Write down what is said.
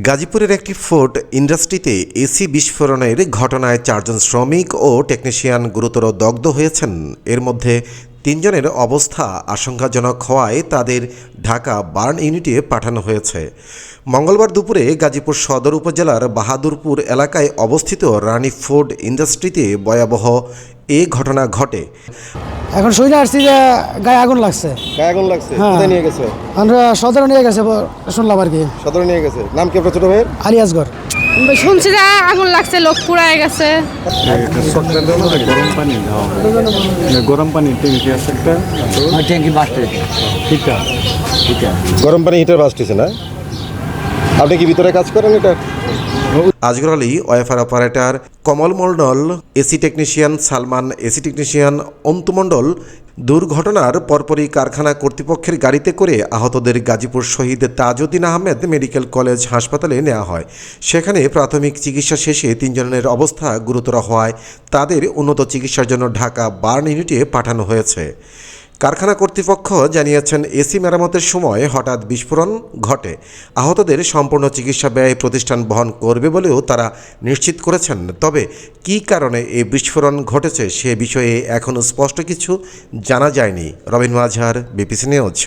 গাজীপুরের একটি ফুড ইন্ডাস্ট্রিতে এসি বিস্ফোরণের ঘটনায় 4 জন শ্রমিক ও টেকনিশিয়ান গুরুতর দগ্ধ হয়েছেন। এর মধ্যে 3 জনের অবস্থা আশঙ্কাজনক হওয়ায় তাদের ঢাকা বার্ন ইউনিটে পাঠানো হয়েছে। মঙ্গলবার দুপুরে গাজীপুর সদর উপজেলার বাহাদুরপুর এলাকায় অবস্থিত রানী ফুড ইন্ডাস্ট্রিতে ভয়াবহ এ ঘটনা ঘটে। এখন শুনে আসছি যে গায়ে আগুন লাগছে। গায়ে আগুন লাগছে? হ্যাঁ। কোথায় নিয়ে গেছে? আমরা সদরে নিয়ে গেছে শুনলাম আর কি। সদরে নিয়ে গেছে। নাম কি আপনার ছোট ভাইয়ের? আলিয়াসগড়। শুনছি যে আগুন লাগছে, লোক পুড়ায় গেছে। গরম পানি ট্যাঙ্কি আছে একটা, ট্যাঙ্কি বাস্টে হিটার গরম পানি হিটার বাস্টিছে না? আপনি কি ভিতরে কাজ করেন এটা? Azgar Ali wafer operator, Kamal Mondal AC technician, Salman AC technician, Antu Mondal. দুর্ঘটনার পরপরই কারখানা কর্তৃপক্ষের গাড়িতে করে আহতদের গাজীপুর শহীদ তাজউদ্দিন আহমেদ মেডিকেল কলেজ হাসপাতালে নেওয়া হয়। সেখানে প্রাথমিক চিকিৎসা শেষে 3 জনের অবস্থা গুরুতর হওয়ায় তাদের উন্নত চিকিৎসার জন্য ঢাকা বার্ন ইউনিটে পাঠানো হয়েছে। কারখানা কর্তৃপক্ষ জানিয়েছেন, এসি মেরামতের সময় হঠাৎ বিস্ফোরণ ঘটে। আহতদের সম্পূর্ণ চিকিৎসা ব্যয় প্রতিষ্ঠান বহন করবে বলেও তারা নিশ্চিত করেছেন। তবে কী কারণে এই বিস্ফোরণ ঘটেছে সে বিষয়ে এখনও স্পষ্ট কিছু জানা যায়নি। Robin মাঝার, BPC news.